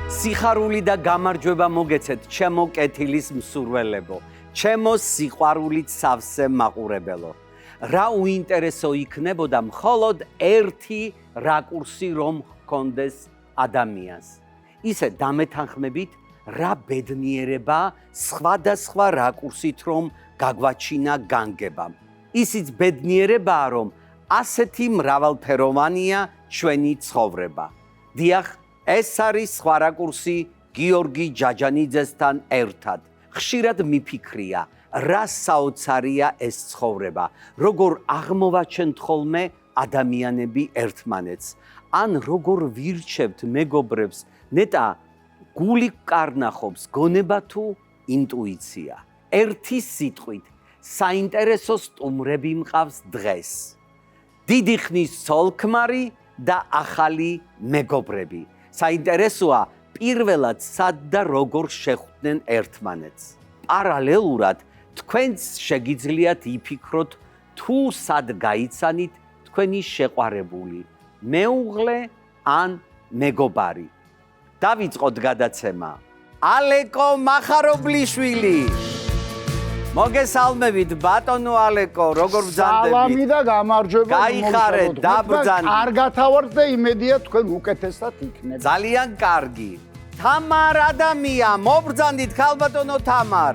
სიხარული და გამარჯვება მოგეცეთ ჩემო კეთილის მსურველებო, ჩემო სიყვარულით სავსე მაყურებელო. რა უინტერესო იქნებოდა მხოლოდ ერთი რაკურსი რომ ჰქონდეს ადამიანს. ისე დამეთანხმებით რა ბედნიერება სხვადასხვა რაკურსით რომ გაგვაჩინა განგებამ. ისიც ბედნიერებაა რომ ასეთი მრავალფეროვანია ჩვენი ცხოვრება. დიახ, ეს არის სხვა რაკურსი გიორგი ჯაჯანიძესთან ერთად. ხშირად მიფიქრია, რა საოცარია ეს ცხოვრება, როგორ აღმოვაჩენთ ხოლმე ადამიანები ერთმანეთს, ან როგორ ვირჩევთ მეგობრებს, ნეტა გული კარნახობს, გონება თუ ინტუიცია. ერთი სიტყვით, საინტერესო სტუმრები მყავს დღეს. დიდი ხნის ცოლ-ქმარი და ახალი მეგობრები. საინტერესოა პირველად სად და როგორ შეხვდნენ ერთმანეთს. პარალელურად თქვენც შეგიძლიათ იფიქროთ თუ სად გაიცანით თქვენი შეყვარებული, მეუღლე ან მეგობარი. დავიწყოთ გადაცემა. ალეკო მახარობლიშვილი. მოგესალმებით ბატონო ალეკო, როგორ ბრძანდებით? სალამი და გამარჯვება. გაიხარეთ, დაბრძანეთ. კარგად ავართ და იმედია თქვენ უკეთესად იქნებით. ძალიან კარგი. თამარ ადამია, მობრძანდით ქალბატონო თამარ.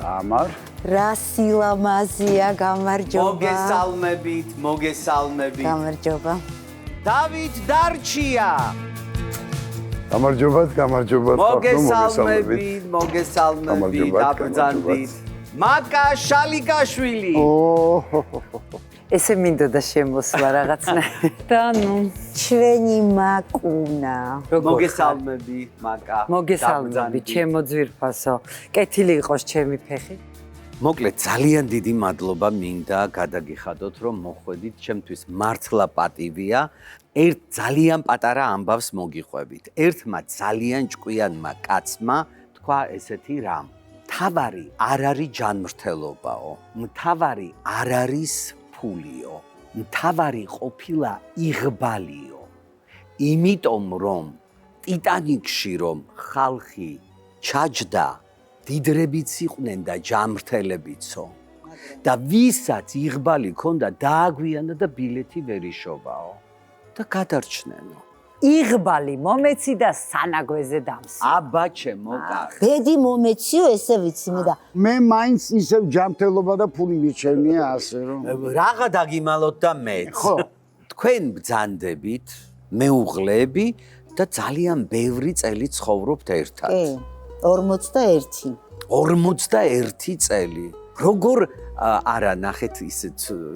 თამარ. რა სილამაზია, გამარჯობა. მოგესალმებით, მოგესალმებით. გამარჯობა. დავით დარჩია. გამარჯობათ, გამარჯობათ. მოგესალმებით, მოგესალმებით, დაბრძანდით. მაკა შალიკაშვილი. ესე მინდოდა შემოსვლა რაღაცნაირად. და ნუ ჩვენი მაკუნა. მოგესალმები, მაკა. მოგესალმებით, ჩემო ძვირფასო. კეთილი იყოს ჩემი ფეხი. მოკლედ, ძალიან დიდი მადლობა მინდა გადაგიხადოთ, რომ მოხვედით, ჩემთვის მართლა პატივია. ერთ ძალიან პატარა ამბავს მოგიყვებით. ერთმა ძალიან ჭკვიანმა კაცმა თქვა ესეთი რამ. მთავარი არ არის ჯანმრთელობაო, მთავარი არ არის ფულიო, მთავარი ყოფილა იღბალიო. იმიტომ რომ ტიტანიკში რომ ხალხი ჩაჯდა, დიდრებიც იყვნენ და ჯანმრთელებიცო. და ვისაც იღბალი ქონდა, დააგვიანა და ბილეთი ვერ იშოვაო. და გადარჩნენო. იღბალი მომეცი და სანაგვეზე დამსი. აბა ჩემო კახ. ბედი მომეციო, ესე ვიცი მე და მე მაინც ისევ ჯანმრთელობა და ფული მიჩენია ასე რომ. რაღა დაგიმალოთ და მეც. ხო. თქვენ ბრძანდებით, მეუღლეები და ძალიან ბევრი წელი ცხოვრობთ ერთად. კი, 41. 41 წელი. როგორ არა ნახეთ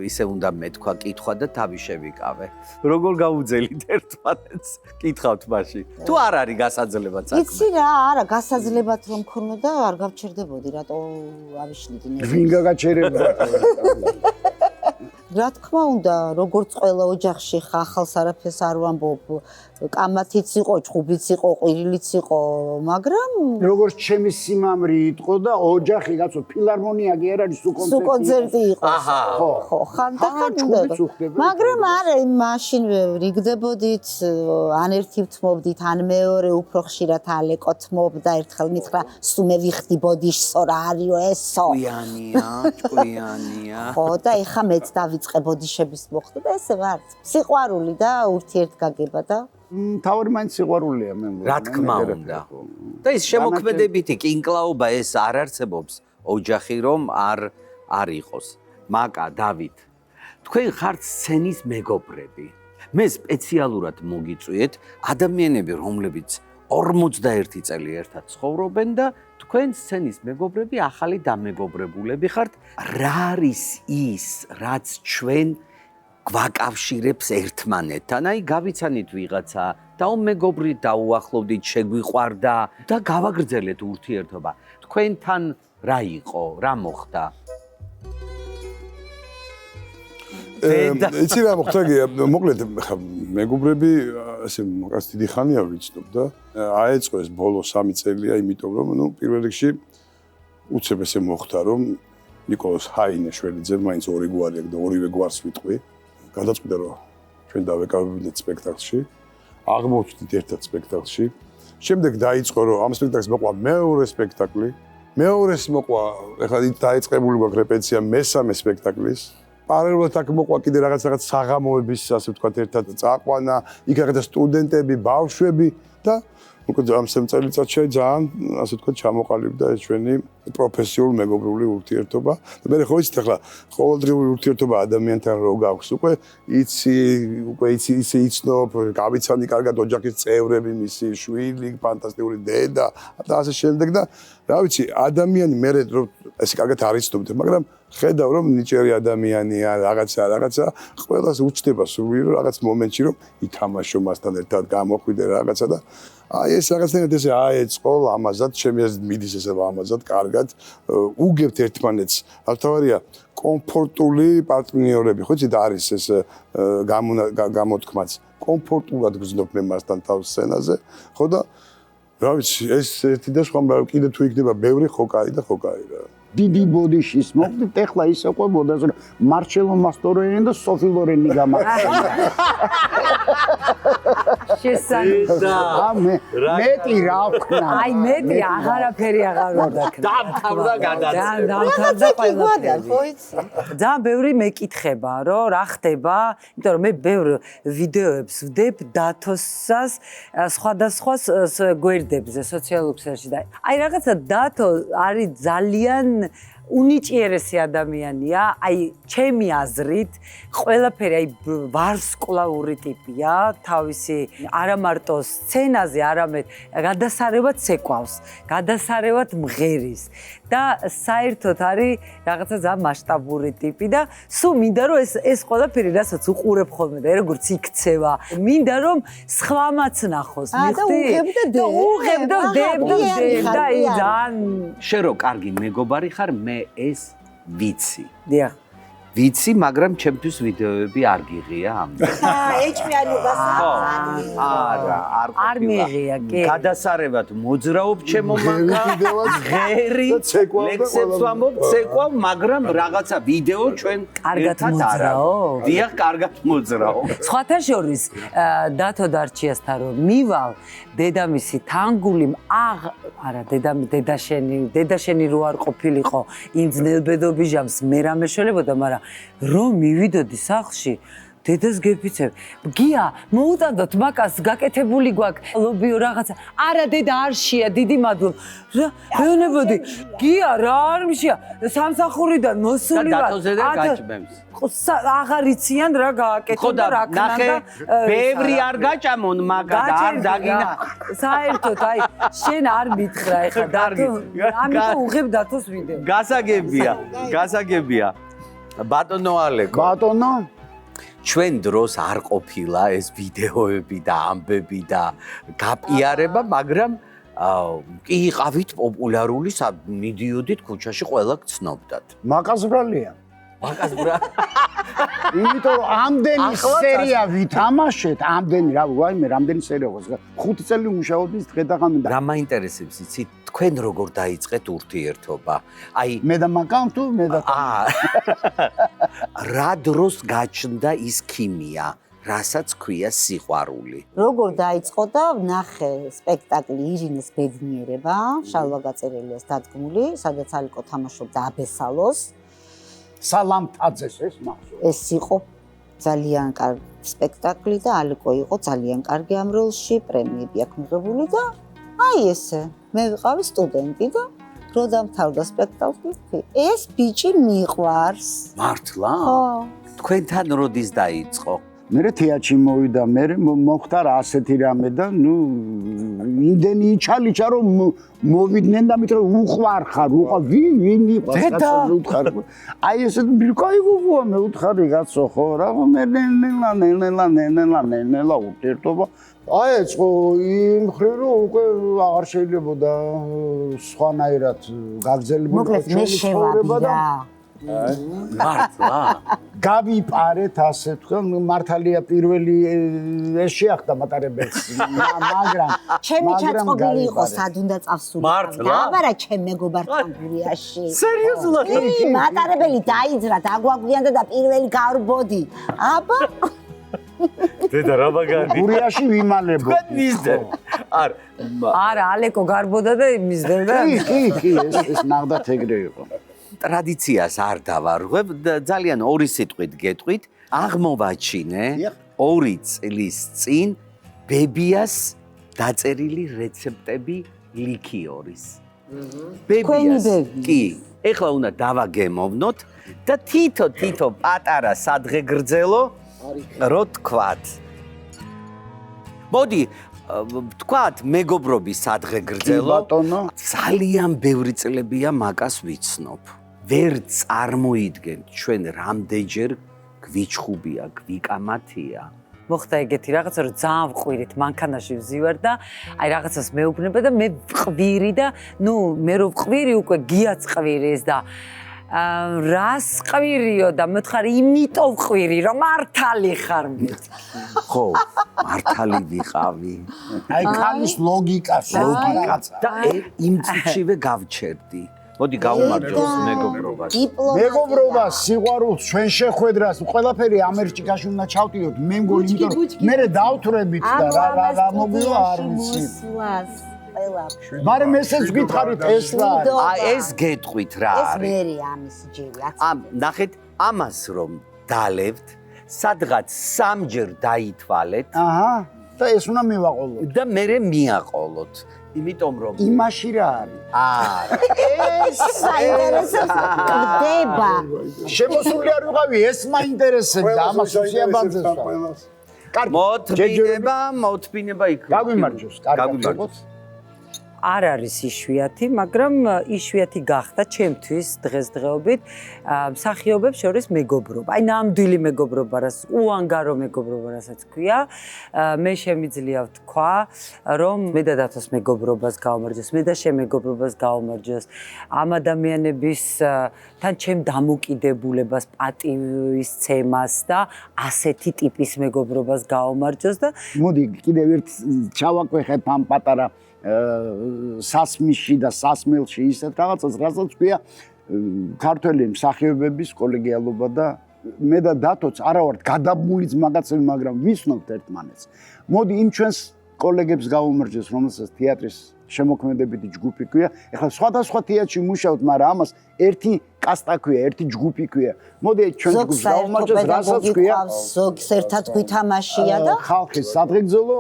ისე უნდა მეთქვა კითხვა და თავი შევიკავე. როგორ გაუძელით ერთმანეთს? კითხავთ მაშინ. თუ არ არის გასაძლებად საქმე. იცი რა, არა, გასაძლებად რომ ქონოდა, არ გავჩერდებოდი, რატო ავიშლიდი ნე. ვინ გაგაჩერებდა? რა თქმა უნდა, როგორც ყველა ოჯახში ხა ახალს არაფერს არ ვამბობ, კამათიც იყო, ჭუბიც იყო, ყვირილიც იყო, მაგრამ როგორც ჩემი სიმამრი იყო და ოჯახი გაცო ფილარმონია კი არ არის სუკონცერტი იყო. აჰა. ხო, ხანდახან უნდა. მაგრამ არა, მაშინ რიგდებოდით, ან ერთი ვთმობდით, ან მეორე უფრო ხშირად ალეკო თმობდა, ერთხელ მითხრა, სუ მე ვიხდი ბოდიშსო რა არისო ესო. ჭკვიანია. ხო, და ეხა მეც დავიწყე ბოდიშების მოხდა და ესე ვართ. სიყვარული და ურთიერთგაგება და თავი მაინც სიყვარულია მე მგონი. რა თქმა უნდა. და ის შემოქმედებითი კინკლაობა ეს არ არსებობს ოჯახი რომ არ იყოს. მაკა, დავით, თქვენ ხართ სცენის მეგობრები. მე სპეციალურად მოგიწვიეთ ადამიანები, რომლებიც 41 წელი ერთად ცხოვრობენ და თქვენ სცენის მეგობრები, ახალი დამეგობრებულები ხართ. რა არის ის, რაც ჩვენ გვაკავშირებს ერთმანეთთან? აი, გავიცანით ვიღაცა, დაუმეგობრით, დაუახლოვდით, შეგვიყვარდა და გავაგრძელეთ ურთიერთობა. თქვენთან რა იყო, რა მოხდა? იცი რა მოხდა? მოკლედ მეგობრები ასე მაგას დიდი ხანია ვიცნობ და აეწყო ეს ბოლო 3 წელია, იმიტომ რომ ნუ პირველ რიგში უცებ ესე მოხდა რომ ნიკოლოზ ჰაინეშველიძე მაინც ორი გვარი აქვს და ორივე გვარს ვიტყვი. გადაწყვიტა რომ ჩვენ დავეკავებინეთ სპექტაკლში. აღმოჩნდით ერთად სპექტაკლში. შემდეგ დაიწყო რომ ამ სპექტაკლს მოყვა მეორე სპექტაკლი. მეორეს მოყვა, ეხლა დაიწყებული გვაქვს რეპეტიცია მესამე სპექტაკლის. პარალელურად აქ მოყვა კიდე რაღაც საღამოების, ასე ვთქვათ, ერთად წაყვანა, იქ რაღაცა სტუდენტები, ბავშვები და უკვე ამ წელიწადში ძალიან, ასე ვთქვათ, ჩამოყალიბდა ეს ჩვენი პროფესიული მეგობრული ურთიერთობა. და მე ხო ვიცით ახლა ყოველდღიური ურთიერთობა ადამიანთან რო გაქვს, უკვე იცი იცნობ, გავიცანი კარგად ოჯახის წევრები, მისი შვილი, ფანტასტიკური დედა და ასე შემდეგ და რა ვიცი, ადამიანი მე რო ესე კარგად არ იცნობთ, მაგრამ ხედავ რომ ნიჭიერი ადამიანია, რაღაცა, ყველას უჩნდება სული რომ რაღაც მომენტში რომ ითამაშო მასთან ერთად, გამოხვიდე რაღაცა და აი ეს რაღაცნაირად ესე აეწყო ამაზად, ჩემი აზრით მიდის ესე ამაზად, კარგად, უგებთ ერთმანეთს. თავარია კომფორტული პარტნიორები, ხო იცით არის ეს გამოთქმაც. კომფორტულად გრძნობ მე მასთან თავს სცენაზე, ხო და რა ვიცი, ეს ერთი და სხვა კიდე თუ იქნება ბევრი ხო კაი და ხო კაი რა. დიდი ბოდიშის მოგდით, ეხლა ისე ყვებოდა, რომ მარჩელო მასტორენი და სოფი ლორენი გამახსენდა. შესაძლოა. მეტი რა ვქნა. აი მეტი აღარაფერი აღარ უნდა ქნა. დამთავრდა გადაცემა. დამთავრდა ყველაფერი. ძალიან ბევრი მეკითხება, რომ რა ხდება, იმიტომ რომ მე ბევრ ვიდეოებს ვდებ დათოსას სხვადასხვა გვერდებზე სოციალურ ქსელში და აი რაღაცა დათო არის ძალიან უნიჭიერესი ადამიანია, აი ჩემი აზრით, ყველაფერი აი ვარსკვლავური ტიპია, თავისი არა მარტო სცენაზე, არამედ გადასარევად ცეკვავს, გადასარევად მღერის და საერთოდ არის რაღაცა ძალიან მასშტაბური ტიპი და სულ მინდა რომ ეს ყველაფერი რასაც უყურებ ხოლმე და როგორც იქცევა, მინდა რომ სხვამაც ნახოს, მიხდი? და უღებ და ვდებ და აი ძალიან შენ რო კარგი მეგობარი ხარ, მე ეს ვიცი. დიახ. ვიცი, მაგრამ ჩემთვის ვიდეოები არ გიღია ამდენ. ეჭმიანობას არა, არ მიიღია, კი. გადასარევად მოძრაობ ჩემო მანქანაზე, ღერი, ლექსებს ვამბობ, ცეკვავ, მაგრამ რაღაცა ვიდეო ჩვენ კარგად მოძრაო? დიახ, კარგად მოძრაო. სხვათა შორის დათო დარჩიასთან რომ მივალ დედამისი თანგული არა დედაშენი რო არ ყოფილიყო იმ ძნელბედობის ჟამს მე რა მეშველებოდა, მაგრამ რომ მივიდოდი სახლში დედას გეფიცებ. გია, მოუტანდოთ მაკას, გაკეთებული გვაქვს, ლობიო რაღაცა. არა, დედა არ შეა, დიდი მადლობა. რა, მეუბნებოდი, გია, რა არ მშია? სამსახურიდან მოსული ვარ. და დათოზე და გაჭმემს. აღარ იციან რა გააკეთო და რა ქნა და ბევრი არ გაჭამონ მაგა და არ დაგინა. საერთოდ აი შენ არ მითხრა ეხლა დათო, ამიტომ უღებ დათოს ვიდეო. გასაგებია. ბატონო ალეკო. ბატონო ჩვენ დროს არ ყოფილა ეს ვიდეოები და ამბები და გაპიარება, მაგრამ კი იყავით პოპულარული, მიდიოდით ქუჩაში, ყველა გცნობდათ. მაკაზბრალია. მაკაზბრა. იმიტომ რომ ამდენი სერია ვითამაშეთ, ამდენი რა ვაიმე, რამდენი სერია ყავს. 5 წელი მუშაობდის დღე-დაღამე და რა მაინტერესებს იცით, თქვენ როგორ დაიწყეთ ურთიერთობა? აი მე და მაკამ თუ მე და რა დროს გაჩნდა ის ქიმია, რასაც ქვია სიყვარული? როგორ დაიწყო და ვნახე სპექტაკლი ირინეს ბედნიერება, შალვა გაწერელიას დადგმული, სადაც ალიკო თამაშობდა აბესალოს. სალამთაძეს ეს მახსოვს. ეს იყო ძალიან კარგი სპექტაკლი და ალიკო იყო ძალიან კარგი ამ როლში, პრემიები აქვს მიღებული და აი ესე, მე ვიყავი სტუდენტი და რო დამთავრდა სპექტაკლი, ეს ბიჭი მიყვარს. მართლა? ხო. თქვენთან როდის დაიწყო? მე თეატრში მოვიდა, მე მოხდა რა ასეთი რამე და ნუ იმდენი იჩალიჩა რომ მოვიდნენ და მითხრა უყვარ ხარ, ვინ იყო კაცო უთხარ. აი ესე ბილკაი გუღო მე უთხარი კაცო ხო რა მე ნელა ურთიერთობა აეწყო იმ ხრივ რომ უკვე არ შეიძლებოდა სხვანაირად გაგრძელებოდა მოკლედ მე შევაბი რა. მართლა? გავიპარეთ ასე თქვა მართალია პირველი ეს შეახდა მატარებელს მაგრამ ჩემი ჩაწყობილი იყო სად უნდა წავსული. მართლა? აბარა ჩემ მეგობართან გურიაში. სერიოზულად? მატარებელი დაიძრა, დაგვაგვიანდა და პირველი გავრბოდი. აბა დედა რა მაგარი. გურიაში ვიმალებო. თქვენ მისდე. არა, ალეკო გარბოდა და მისდევდა. კი, ეს ნახდათ ეგრე იყო. ტრადიციას არ დავარღვევ, ძალიან ორი სიტყვით გეტყვით, აღმოვაჩინე 2 წლის წინ ბებიას დაწერილი რეცეპტები ლიქიორის. ბებიას. კი, ეხლა უნდა დავაგემოვნოთ და თითო პატარა სადღეგრძელო რო თქვათ. მოდი თქვათ მეგობრობის სადღეგრძელო. ბატონო. ძალიან ბევრი წლებია მაგას ვიცნობ. ვერ წარმოიდგენთ ჩვენ რამდენჯერ გვიჩხუბია, გვიკამათია. მოხდა ეგეთი რაღაცა, რომ ძალიან ვყვირით მანქანაში ვზივარ და აი რაღაცას მეუბნება და მე ვყვირი და მე რო ვყვირი უკვე გიაც ყვირის და რას ყვირიო და მეთქარი იმიტომ ვყვირი რომ მართალი ხარ მით. ხო, მართალი ვიყავი. აი ქალის ლოგიკას და იმ წუთშივე გავჩერდი. მოდი გავუმარჯოს მეგობრობას. მეგობრობას, სიყვარულს, ჩვენ შეხვედრას, ყველაფერი ამერჭიკაში უნდა ჩავტიოთ. მე მგონი, იმიტომ რომ მე დავთვრებით და რა მოგვივა არ ვიცი. მაგრამ ესეც გითხარით ეს რა არის? ეს გეტყვით რა ეს არის? მერი ამის ჯერი. ნახეთ, ამას რომ დალევთ, სადღაც 3ჯერ დაითვალეთ და ეს უნდა მივაყოლოთ. და მერე მიაყოლოთ. იმიტომ რომ იმაში რა არის? ეს საინტერესოა ხდება. შემოსული არ ვიყავი, ეს მაინტერესებდა ამას უსიაბანძეს. მოთმინება იქ. გაგვიმარჯოს, გაგვიმარჯოს. არ არის იშვიათი, მაგრამ იშვიათი გახდა ჩემთვის დღესდღეობით მსახიობებს შორის მეგობრობა. აი ნამდვილი მეგობრობა, რაც უანგარო მეგობრობა, რასაც ქვია. მე შემიძლია ვთქვა, რომ მე და დათოს მეგობრობას გავამარჯოს, მე და შენ მეგობრობას გავამარჯოს. ამ ადამიანების თან ჩემ დამოკიდებულებას, პატივისცემას და ასეთი ტიპის მეგობრობას გავამარჯოს და მოდი კიდევ ერთ ჩავაკვეხებ ამ პატარა სასმისში და სასმელში ისეთ რაღაცას, რასაც ქვია ქართველი მსახიობების კოლეგიალობა და მე და დათოც არა ვართ გადაბმული მაგაცები, მაგრამ ვიცნობთ ერთმანეთს. მოდი იმ ჩვენს კოლეგებს გავუმარჯოს, რომელსაც თეატრის შემოქმედებითი ჯგუფი ქვია. ეხლა სხვადასხვა თეატრში მუშაობთ, მაგრამ ამას ერთი კასტა ქვია, ერთი ჯგუფი ქვია. მოდი ჩვენ ჯგუფს გავუმარჯოს, რასაც ქვია. ზოგს ერთად გვითამაშია და ხალხის სადღეგრძელო,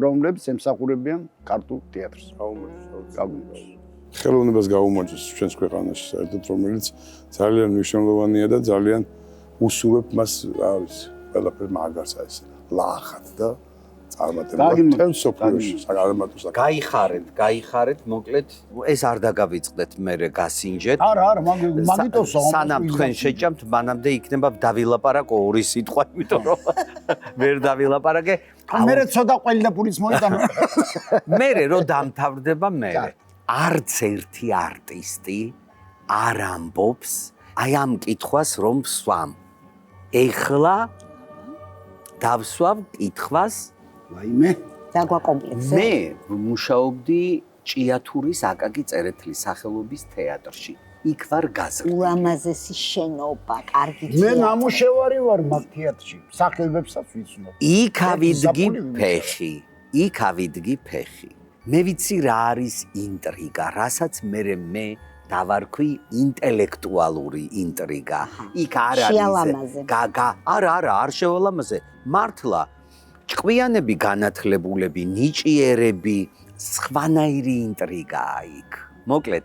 რომლებიც ემსახურებიან ქართულ თეატრს. გავუმარჯოს. ხელოვნებას გაუმარჯოს ჩვენს ქვეყანაში, საერთოდ რომელიც ძალიან მნიშვნელოვანია და ძალიან უსურვებ მას, რა ვიცი, ყველაფერ მაგარს აი ეს ლახად და წარმატება თემ სოფლიოში საგალმატოს გაიხარეთ, მოკლედ ეს არ დაგავიწყდეთ მერე გასინჯეთ. არა, მაგიტოსო. სანამ თქვენ შეჭამთ, მანამდე იქნება დავილაპარაკო 2 სიტყვა, იმიტომ რომ ვერ დავილაპარაკე. მერე ცოტა ყველი და პულიც მოიტანო. მერე რო დამთავრდება მერე. არც ერთი არტისტი არ ამბობს აი ამ კითხვას რომ ვსვამ. ეხლა დავსვამ კითხვას ვაიმე დაგვაკომპლექსე. მე მუშაობდი ჭიათურის აკაკი წერეთლის სახელობის თეატრში. იქ ვარ გაზრდილი. ულამაზესი შენობა, კარგი მე ნამუშევარი ვარ მაგ თეატრში, სახეობებსაც ვიცნობ. იქ ავიდგი ფეხი. მე ვიცი რა არის ინტრიგა, რასაც მე დავარქვი ინტელექტუალური ინტრიგა. იქ არ არის არ შევალამაზე. მართლა ჭკვიანები, განათლებულები, ნიჭიერები, სხვანაირი ინტრიგაა იქ. მოკლედ,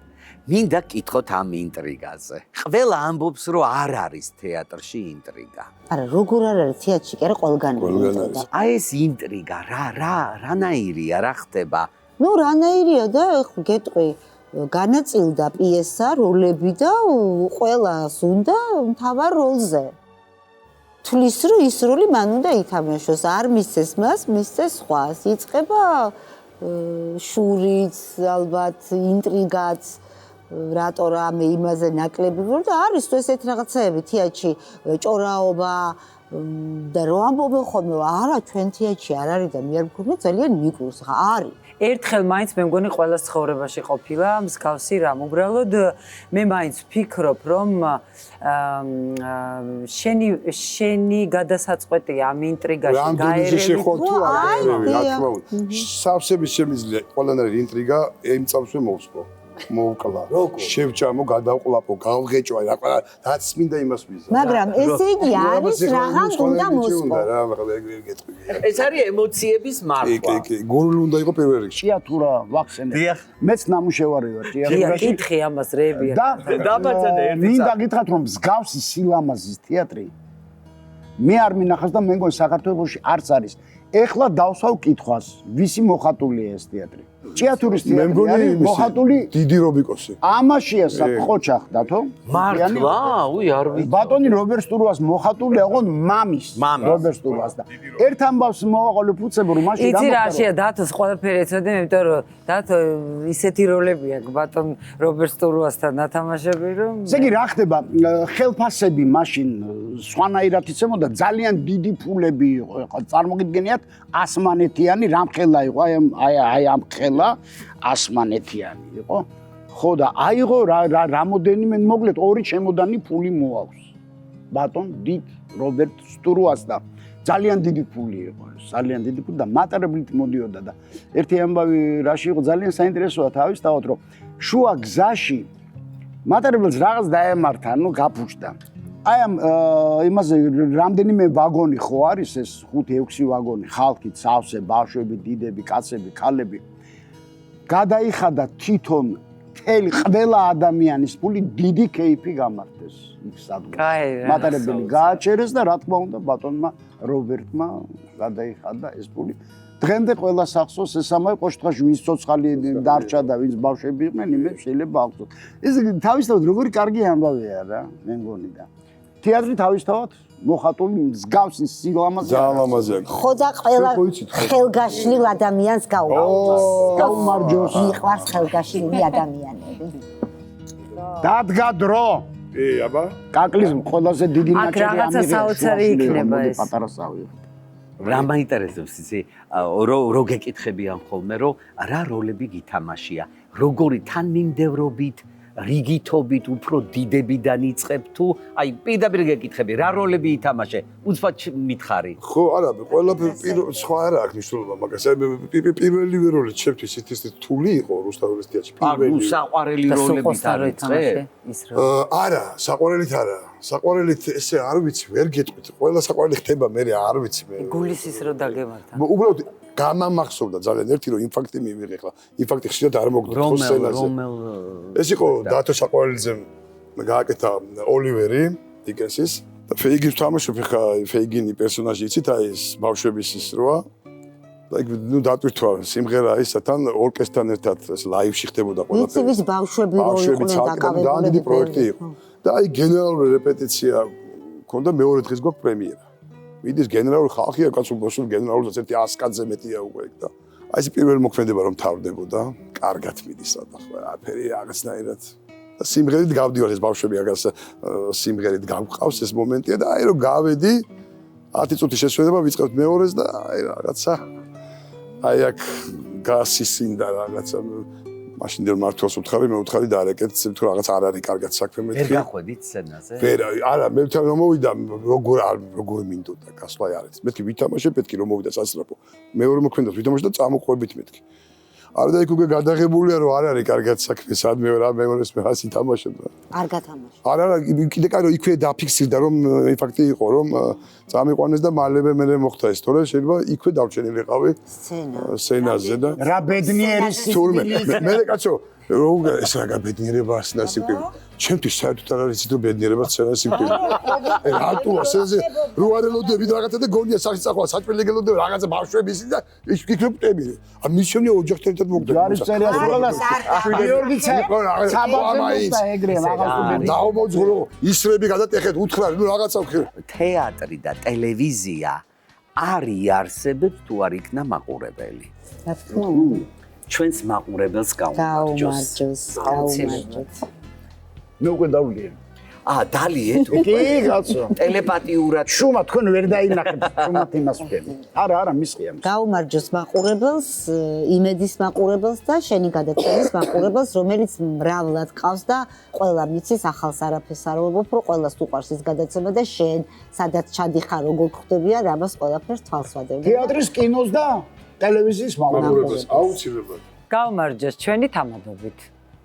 მინდა კითხოთ ამ ინტრიგაზე. ყველა ამბობს, რომ არ არის თეატრში ინტრიგა. არა, როგორ არ არის თეატრში, კი არა, ყველგანი ინტრიგა. აი ეს ინტრიგა, რანაირია, რა ხდება? რანაირია და გეტყვი, განაწილდა პიესა, როლები და ყველას უნდა მთავარ როლზე. თulis რომ ის როლი მან უნდა ითამაშოს, არ მისცეს მას, მისცეს სხვას. იწყება შურიც, ალბათ ინტრიგაც, რატო რამე იმაზე ნაკლები ვარ და არის თუ ესეთ რაღაცაები თეატრში, ჭორაობა, და რო ამბობენ ხოლმე არა ჩვენ თეატრში არ არის და მე არ მგონია ძალიან მიგულს ხა არის ერთხელ მაინც მე მგონი ყოველას ცხოვრებაში ყოფილა მსგავსი რამ უბრალოდ მე მაინც ვფიქრობ რომ შენი გადასაწყვეტია ამ ინტრიგაში რამდენიზე შეხვალ თუ არ არის რა თქმა უნდა სავსების შემიძლია ყველანაირი ინტრიგა ემწავსვე მოვსპო მოვკლა შევჭამო გადავყლაპო გავღეჭვა რაც მინდა იმას ვიზა მაგრამ ესე იგი არის რაღაც უნდა მოსპო რა მაგრამ გეტყვი ეს არის ემოციების მარხვა კი გული უნდა იყო პირველ რიგში ჭიათურა ვახსენე მეც ნამუშევარი ვარ ჭიათურაში კითხი ამას რეებია დაბაჭანე ერთი მინდა გითხრათ რომ მსგავსი სილამაზის თეატრი მე არ მინახავს და მე მგონი საქართველოში არც არის ეხლა დავსვავ კითხვას ვისი მოხატულია ეს თეატრი ჭიათურის თეატრი არის მოხატული დიდი რობიკოსი ამაშია საკოჩა ხდათო მართლა უი არ ვიცი ბატონი რობერტ სტურუას მოხატული აღონ მამის რობერტ სტურუას და ერთ ამბავს მოვაყოლე ფუცებ რომ მაშინ იცი რა შეა დათოს ყველაფერი ეცოდი იმიტომ რომ დათო ისეთი როლები აქვს ბატონ რობერტ სტურუასთან ნათამაშები რომ ესე იგი რა ხდება ხელფასები მაშინ სხვანაირად იცემოდა ძალიან დიდი ფულები იყო ეხლა წარმოგიდგენიათ ასმანეთიანი რამხელა იყო აი ამ ხელა ასმანეთიანი იყო ხო და აიღო რამოდენიმე მოკლედ ორი ჩემოდანი ფული მოაქვს ბატონ დიდ რობერტ სტურუას და ძალიან დიდი ფული იყო ძალიან დიდი ფული და მატარებლით მოდიოდა და ერთი ამბავი რაში იყო ძალიან საინტერესოა თავისთავად რომ შუა გზაში მატარებელს რაღაც დაემართა ნუ გაფუჭდა აი ამ იმაზე რამდენიმე ვაგონი ხო არის ეს 5-6 ვაგონი ხალხით სავსე ბავშვები დიდები კაცები ქალები გადაიხადა თვითონ მთელი ყველა ადამიანის ფული დიდი კეიფი გამართეს იქ სადღაც მატარებელი გააჩერეს და რა თქმა უნდა ბატონმა რობერტმა გადაიხადა ეს ფული დღემდე ყველა სახსოვს ეს ამაი ყოშთაში ვინც ცოცხალი დარჩა და ვინც ბავშვები იყვნენ იმებს შეიძლება აღწოთ ეს თავისთავად როგორი კარგი ამბავია რა მე მგონი და თეატრი თავისთავად მოხატული მსგავსი სილამაზე ძალამაზე ხო და ყველა ხელგაშლილ ადამიანს გაუმარჯოს მიყვარს ხელგაშლილი ადამიანები დადგა დრო აბა კაკლის ყველაზე დიდი ნაჭერი აქ რაღაცა საოცარი იქნება ეს პატარა სავი რა მაინტერესებს იცი რო გეკითხებიან ხოლმე რომ რა როლები გითამაშია როგორი თანმიმდევრობით რიგითობით უფრო დიდებიდან იწყებ თუ აი პირდაპირ გეკითხები რა როლები ითამაშე უცბად მითხარი ხო არა ყველაფერი სხვა არა აქვს მნიშვნელობა მაგას პირველი როლი ჩემთვის ის რთული იყო რუსთაველის თეატრში პირველი საყვარელი როლებით არ იწყე არა საყვარელით არა საყვარელით ესე არ ვიცი ვერ გეტყვით ყველა საყვარელი ხდება მე არ ვიცი მე გულის ის რო დაგემართა უბრალოდ გამამახსოვდა ძალიან ერთი რომ ინფარქტი მივიღე ხლა ინფარქტი ხშირად არ მოგდო სცენაზე ეს იყო დათო საყვარელიძე გააკეთა ოლივერი დიკენსის და ფეიგინს თამაშობ ხა ფეიგინი პერსონაჟი იცით აი ეს ბავშვების ის როა და იქ ნუ დატვირთვა სიმღერა ისათან ორკესტრთან ერთად ეს ლაივში ხდებოდა ყველაფერი იცი ვის ბავშვები რო იყვნენ ძალიან დიდი პროექტი იყო და აი გენერალური რეპეტიცია ქონდა მეორე დღეს გვაქვს პრემიერა მიდის გენერალური ხალხია კაცო ბოსო გენერალურს ერთი 100 კაცზე მეტია უკვე და აი ეს პირველი მოქმედება რომ თავდებოდა კარგად მიდის და ხო აფერი რაღაცნაირად და სიმღერით გავდივარ ეს ბავშვები აგას სიმღერით გავყავს ეს მომენტია და აი რომ გავედი 10 წუთი შესვენება ვიწყებთ მეორეს და აი რაღაცა აი აქ გასისინდა რაღაცა მაშინ დელ მართლაც უთხარი მე უთხარი და არეკეთ თუ რაღაც არ არის კარგად საქმე მეთქი ვერ გახვედით სცენაზე ვერ არა მე თან რომ მოვიდა როგორ მინდოდა გასვლა არის მეთქი ვითამაშე მეთქი რომ მოვიდა სასწრაფო მეორე მოქმედებას ვითამაშე და წამოყვებით მეთქი არა და იქ უკვე გადაღებულია რომ არ არის კარგად საქმე სადმე რა მეორეს მე ასე თამაშობ არ გათამაშე არა კიდე კაი რომ იქვე დაფიქსირდა რომ ფაქტი იყო რომ წამიყვანეს და მალევე მე მოხდა ეს თორე შეიძლება იქვე დავჩენილიყავი სცენაზე და რა ბედნიერი თურმე მე კაცო რომ ეს რა ბედნიერება სცენასიკები ჩემთვის საერთოდ არ არის თო ბედნიერება სცენასიკები რატოა სცენაზე რო არ ელოდები რაღაცა და გონია სახისახვა საჭველი გელოდები რაღაცა ბავშვების და ის ფიქრობდები ა მის შემნე ოჯახთან ერთად მოგდები არის წერია სკოლას გიორგი საბავშვოა ეგრე რაღაცა დაუმოძღრო ისრები გადატეხეთ უთხრა ნუ რაღაცა ვქი თეატრი და ტელევიზია არ იარსებებს თუ არ იქნა მაყურებელი რა თქმა უნდა ჩვენს მაყურებელს გაუმარჯოს გაუმარჯოს მე უკვე დავლიე დალიეთ კი კაცო ტელეპათიურად შუმა თქვენ ვერ დაინახეთ შუმათ იმას ვქენი არა მისყია გაუმარჯოს მაყურებელს იმედის მაყურებელს და შენი გადაცემის მაყურებელს რომელიც მრავლად ყავს და ყველა მიცის ახალს არაფერს არ ვობობ რომ ყველას უყვარს ის გადაცემა და შენ სადაც ჩადიხარ როგორ ხვდებიან ამას ყველაფერს თვალს ვადებ თეატრის კინოს და ტელევიზიის მაყურებელს აუცილებლად გაუმარჯოს ჩვენი თამადობით.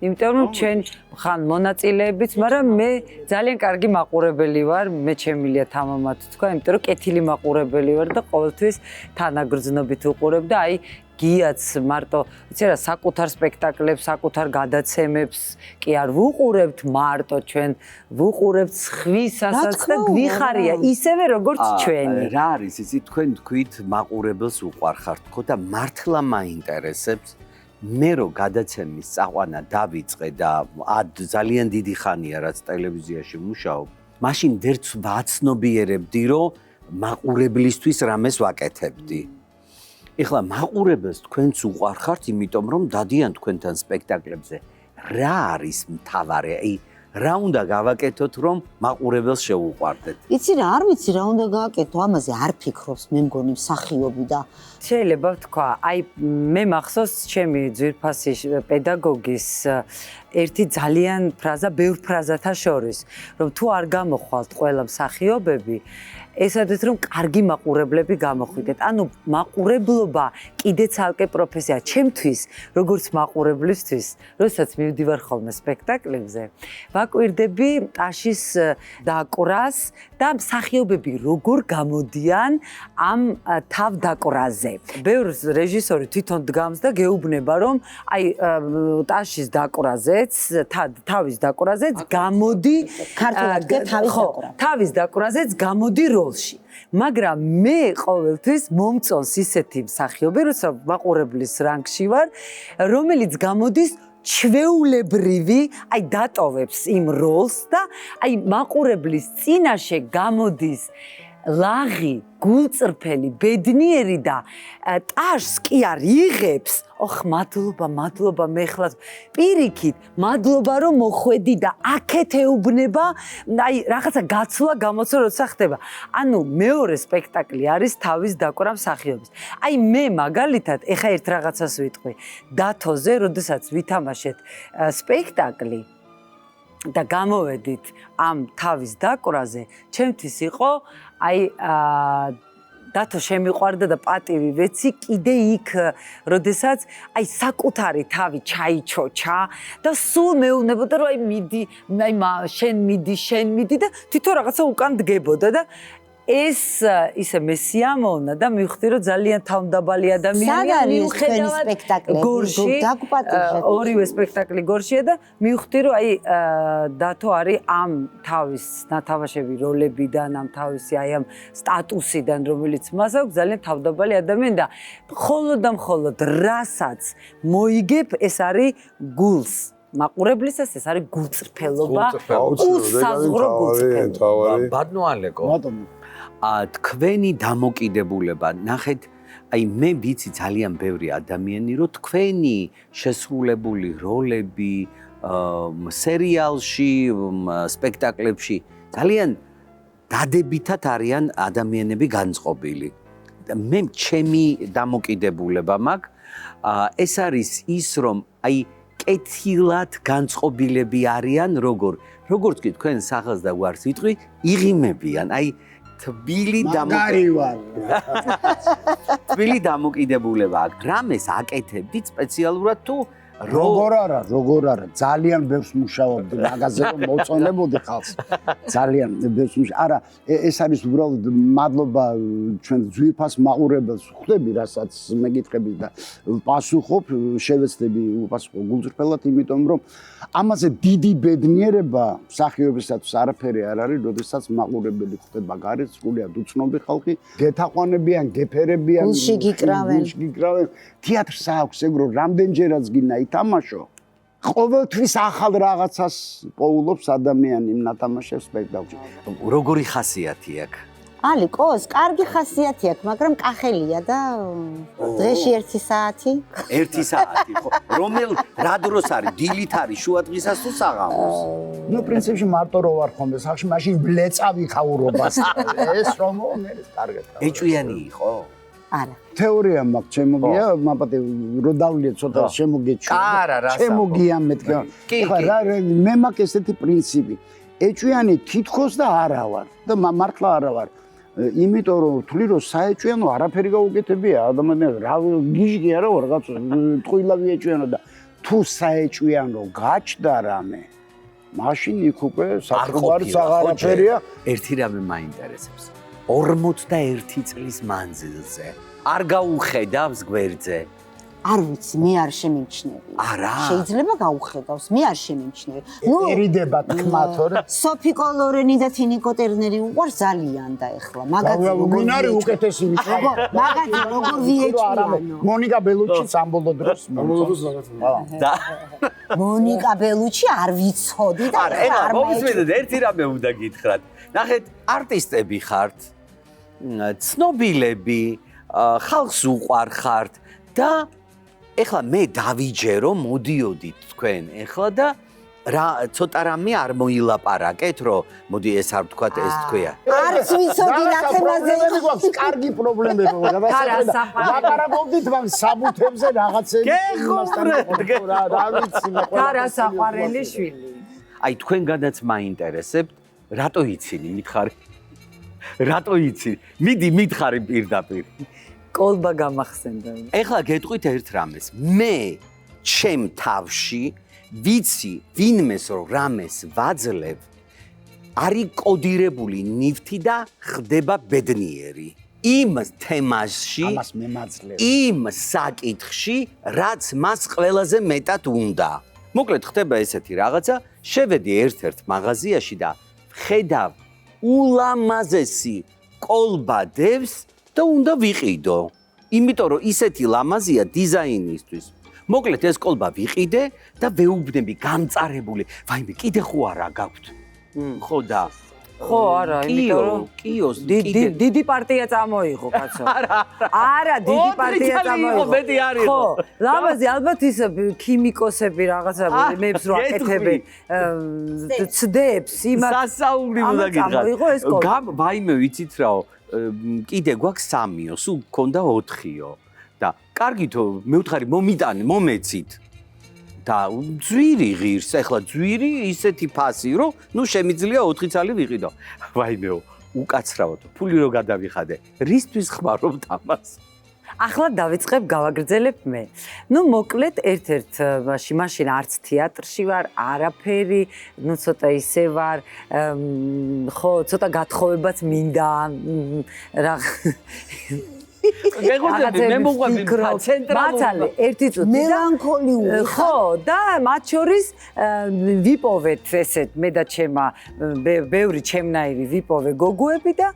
იმიტომ რომ ჩვენ ხან მონაწილეებიც, მაგრამ მე ძალიან კარგი მაყურებელი ვარ, მე ჩემილია თამამად თქვა, იმიტომ რომ კეთილი მაყურებელი ვარ და ყოველთვის თანაგრძნობით ვუყურებ და აი გიაც მარტო, ვიცი რა, საკუთარ სპექტაკლებს, საკუთარ გადაცემებს კი არ ვუყურებთ მარტო ჩვენ, ვუყურებთ სხვისასაც და გვიხარია ისევე როგორც ჩვენი. რა არის იცი თქვენ თქვით მაყურებელს უყვარხართ თქო და მართლა მაინტერესებს მე რო გადაცემის წაყვანა დავიწყე და ძალიან დიდი ხანია რაც ტელევიზიაში მუშაობ, მაშინ ვერც ვაცნობიერებდი რომ მაყურებლისთვის რამეს ვაკეთებდი. ეხლა მაყურებელს თქვენც უყვარხართ, იმიტომ რომ დადიან თქვენთან სპექტაკლებზე. რა არის მთავარი? აი რა უნდა გავაკეთოთ რომ მაყურებელს შეუყვარდეთ? იცი რა, არ ვიცი რა უნდა გააკეთო, ამაზე არ ფიქრობს მე მგონი მსახიობი და შეიძლება ვთქვა, აი მე მახსოვს ჩემი ძვირფასი პედაგოგის ერთი ძალიან ფრაზა, ბევრ ფრაზათა შორის, რომ თუ არ გამოხვალთ ყველა მსახიობები, ესადაც რომ კარგი მაყურებლები გამოხვიდეთ. ანუ მაყურებლობა კიდე ცალკე პროფესია ჩემთვის, როგორც მაყურებლისთვის, როდესაც მივდივარ ხოლმე სპექტაკლებზე, ვაკვირდები ტაშის დაკვრას და მსახიობები როგორ გამოდიან ამ თავდაკვრაზე. ბევრ რეჟისორი თვითონ დგამს და გეუბნება, რომ აი ტაშის დაკვრაზეც, თავის დაკვრაზეც გამოდი ქართულად თავის დაკვრა. თავის დაკვრაზეც გამოდი როლში. მაგრამ მე ყოველთვის მომწონს ისეთი მსახიობი, როცა მაყურებლის რანგში ვარ, რომელიც გამოდის ჩვეულებრივი, აი დატოვებს იმ როლს და აი მაყურებლის წინაშე გამოდის ლაღი, გულწრფელი, ბედნიერი და ტაშს კი არ იღებს. ოხ, მადლობა, მე ხლა პირიქით, მადლობა რომ მოხვედი და აქეთ ეუბნება, აი რაღაცა გაცვლა გამოცვა როცა ხდება. ანუ მეორე სპექტაკლი არის თავის დაკვრა მსახიობის. აი მე მაგალითად, ეხა ერთ რაღაცას ვიტყვი, დათოზე, როდესაც ვითამაშეთ სპექტაკლი და გამოვედით ამ თავის დაკვრაზე, ჩემთვის იყო აი დათო შემიყვარდა და პატივი ვეცი კიდე იქ, როდესაც აი საკუთარი თავი ჩაიჩოჩა და სულ მეუბნებოდა რომ აი მიდი, აი შენ მიდი და თვითონ რაღაცა უკან დგებოდა და ეს ისე მე სიამოვნა და მივხვდი რომ ძალიან თავმდაბალი ადამიანია მიუხედავად გორში ორივე სპექტაკლი გორშია და მივხვდი რომ აი დათო არის ამ თავის ნათამაშები როლებიდან ამ თავისი აი ამ სტატუსიდან რომელიც მას აქვს ძალიან თავმდაბალი ადამიანი და მხოლოდ რასაც მოიგებ ეს არის გულს მაყურებლისას ეს არის გულწრფელობა უსაზღვრო გულწრფელობა ბადნო ალეკო თქვენი დამოკიდებულება ნახეთ აი მე ვიცი ძალიან ბევრი ადამიანი რომ თქვენი შესრულებული როლები სერიალში სპექტაკლებში ძალიან დადებითად არიან ადამიანები განწყობილი და მე ჩემი დამოკიდებულება მაქვს ეს არის ის რომ აი კეთილად განწყობილები არიან როგორც კი თქვენ სახელს და გვარს ვიტყვი იღიმებიან აი თბილი დამოკიდებულება აქვს. რამეს აკეთებდით სპეციალურად თუ როგორ არა, ძალიან ბევრს მუშაობდი მაგაზე რომ მოწონებოდი ხალხს. ძალიან ბევრს არა, ეს არის უბრალოდ მადლობა ჩვენ ძვირფას მაყურებელს ხვდები, რასაც მეკითხები და პასუხობ, შევეცდები უპასუხო გულწრფელად, იმიტომ რომ ამაზე დიდი ბედნიერება მსახიობისათვის არაფერი არ არის, როდესაც მაყურებელი ხვდება გარეთ, სრულიად უცნობი ხალხი, გეთაყვანებიან, გეფერებიან, გულში გიკრავენ. თეატრს აქვს ეგრო, რამდენჯერაც გინდა ითამაშო. ყოველთვის ახალ რაღაცას პოულობს ადამიანი ნათამაშებს სპექტაკლში. როგორი ხასიათი აქვს? ალიკოს, კარგი ხასიათი აქვს, მაგრამ კახელია და დღეში 1 საათი. 1 საათი, ხო? რა დროს არის? დილით არის, შუა დღისას თუ საღამოს? ნუ პრინციპში მარტო რო ვარ ხომ და სახში მაშინ ბლეწავი ხაურობას. ეს რომ მე კარგად. ეჭვიანი იყო? არა. თეორია მაქვს, შემოგია, მაპატე რო დავლიე ცოტა შემოგეჩვენა. კარა, რა შემოგია მეთქე. ხა რა მე მაქვს ესეთი პრინციპი. ეჭვიანი თითქოს და არა ვარ და მართლა არა ვარ. იმიტომ რომ თვლი რომ საეჭვიანო არაფერი გაუკეთებია ადამიანს რა გიჟგი არა ვარ რაღაც ტყუილავი ეჭვიანო და თუ საეჭვიანო გაჩნდა რამე მაშინ იქ უკვე საქმარი აღარაფერია ერთი რამე მაინტერესებს 41 წლის მანძილზე არ გაუხედავს გვერდზე არ ვიცი, მე არ შემიმჩნევი. არა. შეიძლება გაუხედავს, მე არ შემიმჩნევი. ერიდება თქმა თორე სოფიკო ლორენი და თინიკო ტერნერი უყვარს ძალიან და ეხლა მაგაზი ვინ არის უკეთესი მაგაზი როგორ ვიეჭვიანო. მონიკა ბელუჩიც ამბოლო დროს და მონიკა ბელუჩი არ ვიცოდი და არა, ეხლა მომისმენთ ერთი რამე უნდა გითხრათ. ნახეთ, არტისტები ხართ, ცნობილები, ხალხს უყვარხართ და ეხლა მე დავიჯერო, მოდიოდით თქვენ ეხლა და რა ცოტა რამე არ მოილაპარაკეთ, რომ მოდი ეს არ ვთქვათ, ეს თქვია. არც ვიცოდი რა თემაზე გვაქვს კარგი პრობლემები ლაპარაკობდით მაგ საბუთებზე რაღაცები რა ვიცი მე კარა საყვარელი შვილი. აი თქვენგანაც მაინტერესებთ, რატო იცინი მითხარი? რატო იცინი? მიდი მითხარი პირდაპირ. კოლბა გამახსენდა. ეხლა გეტყვით ერთ რამეს. მე ჩემ თავში ვიცი ვინმეს რომ რამეს ვაძლევ, არის კოდირებული ნივთი და ხდება ბედნიერი. იმ თემაში, ამას მე მაძლევ. იმ საკითხში, რაც მას ყველაზე მეტად უნდა. მოკლედ ხდება ესეთი რაღაცა, შევედი ერთ-ერთ მაღაზიაში და ხედავ ულამაზესი კოლბა დევს და უნდა ვიყიდო. იმიტომ რომ ისეთი ლამაზია დიზაინისთვის. მოკლედ ეს კოლბა ვიყიდე და ვეუბნები გამწარებული. ვაიმე, კიდე ხო არა გაქვთ? ხო და ხო, არა, იმიტომ რომ კიოს დიდი პარტია წამოიღო, კაცო. არა, დიდი პარტია წამოიღო. მეტი არ იყო. ხო, ლამაზი ალბათ ის ქიმიკოსები რაღაცა მეებს რო აკეთებენ, ცდებს, იმას სასაუბრი უნდა წამოიღო ეს კოლბა. ვაიმე, ვიცით რაო, კიდე გვაქვს 3-ო, სულ გქონდა 4-ო. და კარგითო, მე ვთხარი მომიტანე, მომეცით. და ძვირი ღირს, ეხლა ძვირი ისეთი ფასი, რომ ნუ შემიძლია 4 წალი ვიყიდო. ვაიმეო, უკაცრავად, ფული რო გადავიხადე. რისთვის ხმარობთ ამას? ახლა დავიწყებ გავაგრძელებ მე. ნუ მოკლედ ერთ-ერთ მაშინ არც თეატრში ვარ, არაფერი, ნუ ცოტა ისე ვარ, ხო, ცოტა გათხოვებაც მინდა რა გეგოძები მე მოყვები მაცალე ერთი წუთი მელანქოლიური ხო და მათ შორის ვიპოვეთ ესეთ მე და ჩემა ბევრი ჩემნაირი ვიპოვე გოგოები და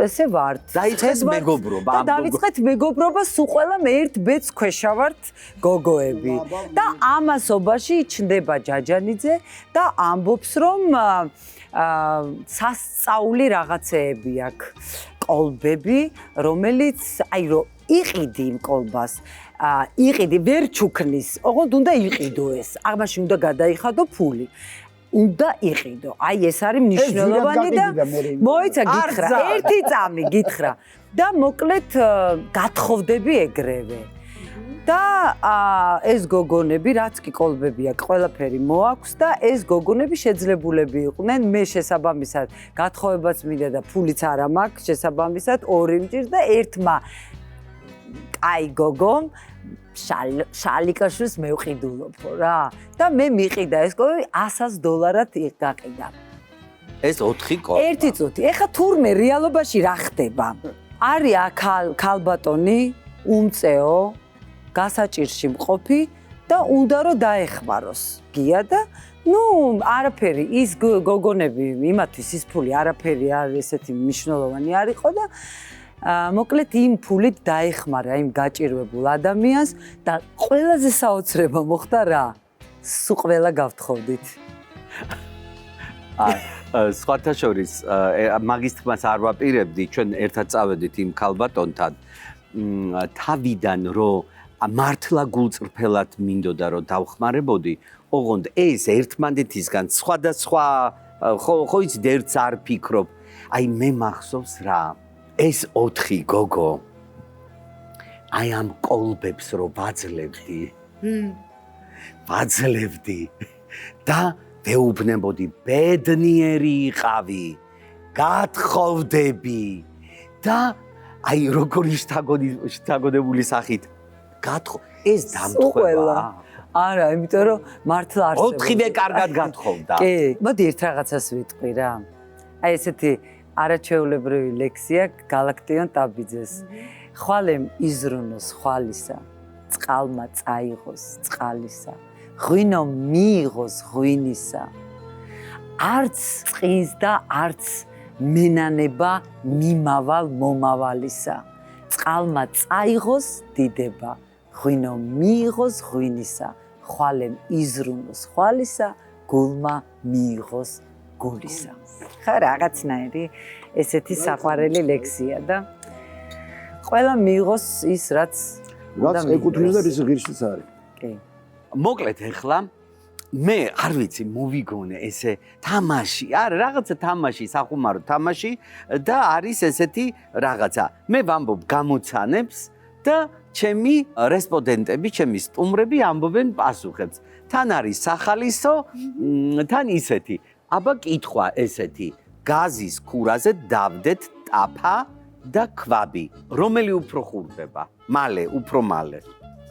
ესე ვართ დაიწყეს მეგობრობა და დავიწყეთ მეგობრობა სულ ყველა მე ერთ ბედს ქვეშა ვართ გოგოები და ამასობაში ჩნდება ჯაჯანიძე და ამბობს რომ სასწაული რაღაცეები აქვს კოლბები, რომელიც აი რომ იყიდი იმ კოლბას, იყიდი ვერ ჩუქნის, ოღონდ უნდა იყიდო ეს. ამაში უნდა გადაიხადო ფული. უნდა იყიდო. აი ეს არის მნიშვნელოვანი და მოიცა გითხრა, ერთი წამი გითხრა და მოკლედ გათხოვდები ეგრევე. და ეს გოგონები, რაც კი კოლბები აქვს, ყველაფერი მოაქვს და ეს გოგონები შეძლებულები იყვნენ, მე შესაბამისად გათხოვებაც მინდა და ფულიც არა მაქვს, შესაბამისად 2 მჭირს და ერთმა აი გოგომ შალიკაშვილს მევყიდულობო რა და მე მიყიდა ეს კოლბები $100 გაყიდა. ეს 4 კოლბა. ერთი წუთი. ეხა თურმე რეალობაში რა ხდება? არის ქალბატონი, უმწეო გასაჭირში მყოფი და უნდა რომ დაეხმაროს გია და ნუ არაფერი ის გოგონები იმათვის ის ფული არაფერი არ ესეთი მნიშვნელოვანი არ იყო და მოკლედ იმ ფულით დაეხმარა იმ გაჭირვებულ ადამიანს და ყველაზე საოცრება მოხდა რა სულ ყველა გავთხოვდით სხვათა შორის მაგის თქმას არ ვაპირებდი, ჩვენ ერთად წავედით იმ ქალბატონთან. თავიდან რომ მართლა გულწრფელად მინდოდა რომ დავხმარებოდი, ოღონდ ეს ერთმანეთისგან სხვადასხვა ხო იცით ერთს არ ფიქრობ. აი მე მახსოვს რა, ეს 4 გოგო აი ამ კოლბებს რო ვაძლევდი და ვეუბნებოდი ბედნიერი იყავი, გათხოვდები და აი როგორი შთაგონებული სახით ეს დამთხევა. არა, იმიტომ რომ მართლა არსებობს. 4-ვე კარგად გათხოვდა. კი, მოდი ერთ რაღაცას ვიტყვი რა. აი ესეთი არაჩვეულებრივი ლექსია გალაქტიონ ტაბიძეს. ხვალემ იზრუნოს ხვალისა, წყალმა წაიღოს წყალისა, ღვინო მიიღოს ღვინისა. არც წყინს და არც მენანება მიმავალ მომავალისა. წყალმა წაიღოს დიდება, ღვინო მიიღოს ღვინისა, ხვალემ იზრუნოს ხვალისა, გულმა მიიღოს გულისა. ხა რაღაცნაირი ესეთი საყვარელი ლექსია და ყველა მიიღოს ის რაც ეკუთვნის და ის ღირსიც არის. კი. მოკლედ ახლა მე არ ვიცი მოვიგონე ესე თამაში, არა რაღაცა თამაში, სახუმარო თამაში და არის ესეთი რაღაცა. მე ვამბობ გამოცანებს და ჩემი რესპონდენტები, ჩემი სტუმრები ამბობენ პასუხებს. თან არის სახალისო, თან ისეთი. აბა კითხვა ესეთი. გაზის ქურაზე დავდეთ ტაფა და ქვაბი. რომელი უფრო ხურდება? მალე, უფრო მალე.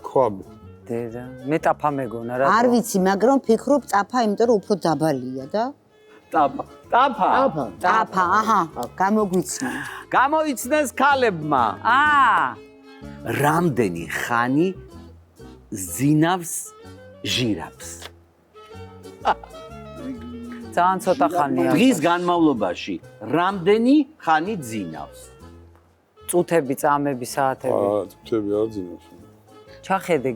ქვაბი. დედა, მე ტაფა მეგონა რა. არ ვიცი, მაგრამ ფიქრობ ტაფა, იმიტომ რომ უფრო დაბალია და ტაფა. აჰა, გამოგვიცნა. გამოიცნეს ქალებმა. რამდენი ხანი ზინავს ჟირაფს? ძალიან ცოტა ხანია. დღის განმავლობაში რამდენი ხანი ზინავს? წუთები, წამები, საათები. წუთები არ ძინავს. ჩახედე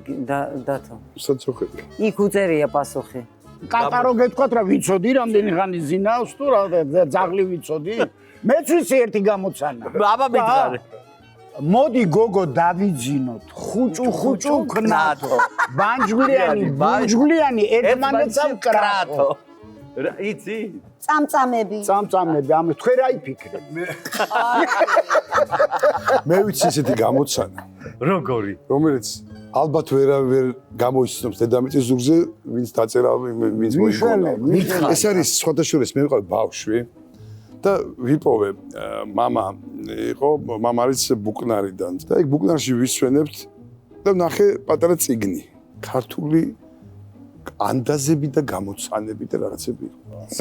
დათო. საჩოხები. იქ უწერია პასუხი. კატარო გეთქვათ რა ვიცოდი რამდენი ხანი ზინავს თუ რა ძაღლი ვიცოდი? მეც ვიცი ერთი გამოცანა. აბა მითხარე. მოდი გოგო დავიძინოთ ხუჭუ ქნათო ბანჯგვლიანი ერთმანეთს ვკრათო იცი წამწამები ამ თქვენ რა იფიქრეთ მე ვიცი ესეთი გამოცანა როგორი რომელიც ალბათ ვერ გამოიცნობს დედამიწის ზურგზე ვინც დაწერა ვინც მოიგონა ეს არის სხვათა შორის მე ვიყავი ბავშვი და ვიპოვე мама არის ბუკნარიდან და იქ ბუკნარში ვისვენებთ და ნახე პატარა წიგნი ქართული ანდაზები და გამოცანები და რაღაცები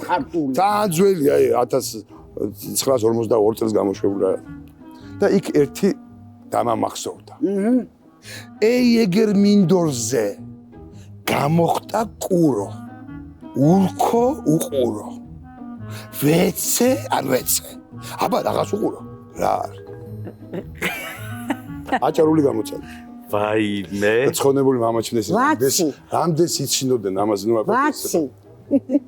ხარტული ძალიან ძველია 1952 წელს გამოშვებული და იქ ერთი დამამახსოვდა ეიგერ მინდორზე გამოხდა კურო ურქო უყურო ვეცე არ ვეცე აბა რაღაც უყურო რა არის აჭარული გამოცანა ვაიმე ცხონებული მამაჩნდეს რამდენს იცინოდნენ ამაზე ნუ ვაცი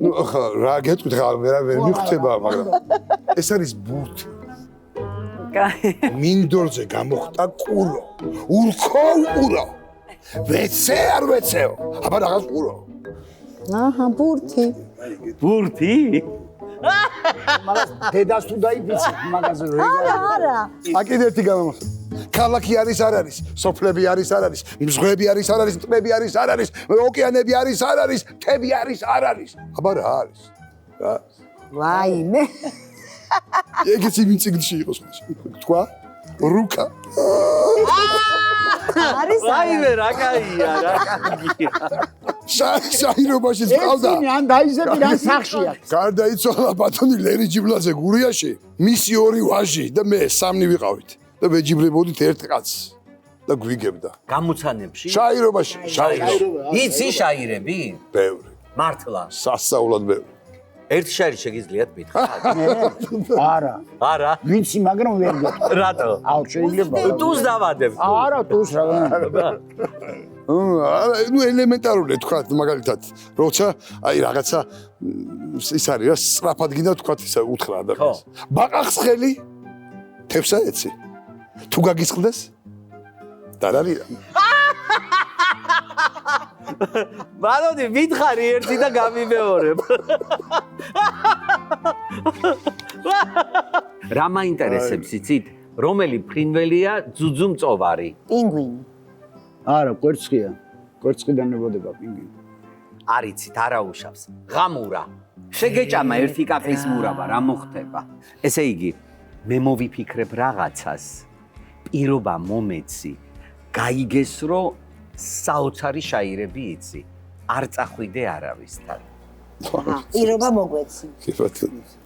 ნუ ახლა რა გეტყვით ხა ვერ მიხვდება მაგრამ ეს არის ბურთი მინდორზე გამოხდა კურო ურქო უყურო ვეცე არ ვეცეო აბა რაღაც უყურო აჰა ბურთი მაგას დედას თუ დაიფიცი მაგაზე არა აკიდე ერთი გამომხდა ქალაქი არის არ არის სოფლები არის არ არის მზღვები არის არ არის ტბები არის არ არის ოკეანეები არის არ არის მთები არის არ არის აბა რა არის რა ვაიმე ეგეც იმ წიგნში იყოს თქვა რუკა არის ვაიმე რა კაია რა კაია საირობაში წავდა ეცინი ან დაიზები რა სახშია გარდაიცვალა ბატონი ლერი ჯიბლაძე გურიაში მისი ორი ვაჟი და მე სამნი ვიყავით და ვეჯიბრებოდით ერთ კაცს და გვიგებდა გამოცანებში საირობაში იცი შაირები ბევრი მართლა სასწაულად ბევრი ერთ შაირი შეგიძლიათ მითხრათ? არა. არა. ვიცი, მაგრამ ვერ გეტყვი. რატო? აუ, შეიძლება. ტუს დავადებ. არა, ტუს რა. ნუ ელემენტარულია თქვათ მაგალითად, როცა აი რაღაცა ის არის რა სწრაფად გინდა თქვათ ისა უთხრა ადამიანს. ბაყაყს ხელი თევსა ეცი. თუ გაგისხლდეს? და რა არის? მანოდი ვითხარი ერთი და გამიმეორებ. რა მაინტერესებს იცით? რომელი ფრინველია ძუძუმწოვარი? პინგვინი. არა, კვერცხია. კვერცხიდან ნებოდება პინგვინი. არიცით, არა უშავს. ღამურა. შეგეჭამა ერთი კაფის მურავა, რა მოხდება? ესე იგი, მე მოვიფიქრებ რაღაცას. პირობა მომეცი. გაიგეს, რომ საოცარი შაირები იცი. არ წახვიდე არავისთან. პირობა მოგვეცი.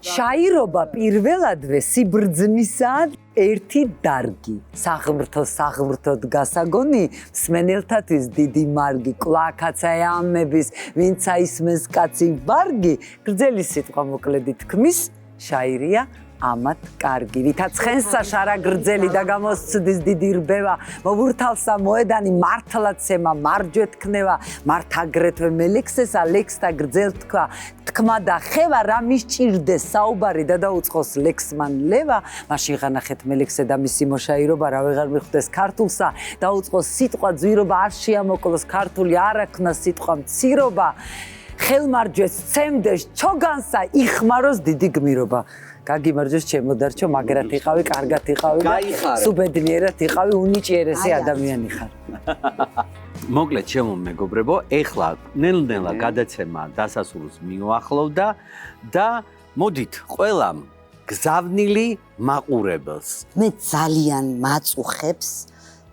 შაირობა პირველადვე სიბრძნისაა ერთი დარგი. საღმრთოდ გასაგონი მსმენელთათვის დიდი მარგი, კლაკაცაი ამების, ვინცა ისმენს კაცი ვარგი, გრძელი სიტყვა მოკლედი თქმის, შაირია ამათ კარგი. ვითაც ცხენსა შარა გრძელი და გამოსცდის დიდი რბევა, მოვურთალსა მოედანი მართლაც ემა მარჯვე თქნევა, მართ აგრეთვე მელექსესა ლექსთა გრძელ თქმა და ხევა, რა მისჭირდეს საუბარი და დაუწყოს ლექსმან ლევა, მაშინ ღანახეთ მელექსე და მისი მოშაირობა, რა ვეღარ მიხვდეს ქართულსა, დაუწყოს სიტყვა ძვირობა, არ შეამოკლოს ქართული, არ აქნა სიტყვა მცირობა, ხელმარჯვეს ცემდეს ჩოგანსა, იხმაროს დიდი გმირობა. გაგიმარჯოს ჩემო დარჩო, მაგრად იყავი, კარგად იყავი და სუბედნიერად იყავი, უნიჭიერესი ადამიანი ხარ. მოკლედ ჩემო მეგობრებო, ეხლა ნელ-ნელა გადაცემა დასასრულს მიუახლოვდა და მოდით ყველამ გზავნილი მაყურებელს. მე ძალიან მაწუხებს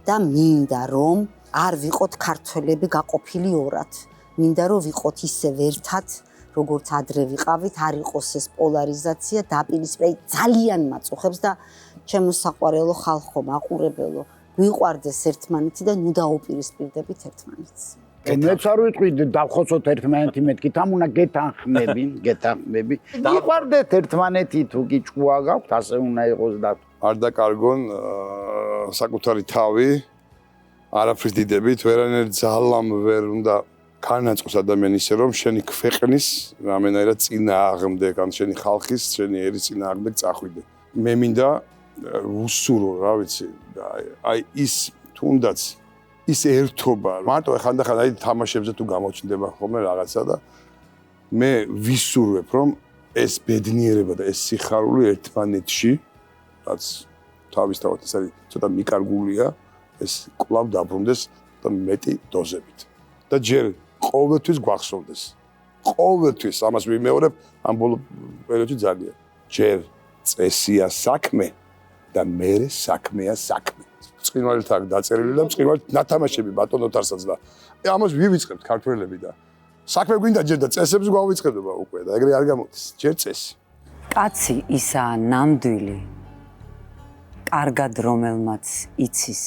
და მინდა რომ არ ვიყოთ ქართველები გაყოფილი ორად. მინდა რომ ვიყოთ ისევ ერთად, როგორც ადრე ვიყავით, არ იყოს ეს პოლარიზაცია, დაპირისპირება ძალიან მაწუხებს და ჩემო საყვარელო ხალხო, მაყურებელო, გვიყვარდეს ერთმანეთი და ნუ დაუპირისპირდებით ერთმანეთს. მეც არ ვიტყვი დავხოცოთ ერთმანეთი მეთქი, თან უნდა გეთანხმები. იყვარდეთ ერთმანეთი თუ კი ჭკუა გაქვთ, ასე უნდა იყოს და არ დაკარგონ საკუთარი თავი, არაფრის დიდებით, ვერანაირ ძალამ ვერ უნდა განაწყოს ადამიანს ისე რომ შენი ქვეყნის რამენაირად წინააღმდეგ ან შენი ხალხის, შენი ერის წინააღმდეგ წახვიდე. მე მინდა უსურო, რა ვიცი, აი ის თუნდაც ის ერთობა, მარტო ხანდახან აი თამაშებზე თუ გამოჩნდება ხოლმე რაღაცა და მე ვისურვებ რომ ეს ბედნიერება და ეს სიხარული ერთმანეთში, რაც თავისთავად ეს არის ცოტა მიკარგულია, ეს კვლავ დაბრუნდეს და მეტი დოზებით. და ჯერ ყოველთვის გვახსოვდეს. ყოველთვის ამას ვიმეორებ ამ ბოლო პერიოდში ძალიან. ჯერ წესია საქმე და მერე საქმეა საქმე. წყინვალით აქ დაწერილი და წყინვალით ნათამაშები ბატონოთარსაც და ამას ვივიწყებთ ქართველები და საქმე გვინდა ჯერ და წესებს გვავიწყდება უკვე და ეგრე არ გამოდის. ჯერ წესი. კაცი ისაა ნამდვილი, კარგად რომელმაც იცის.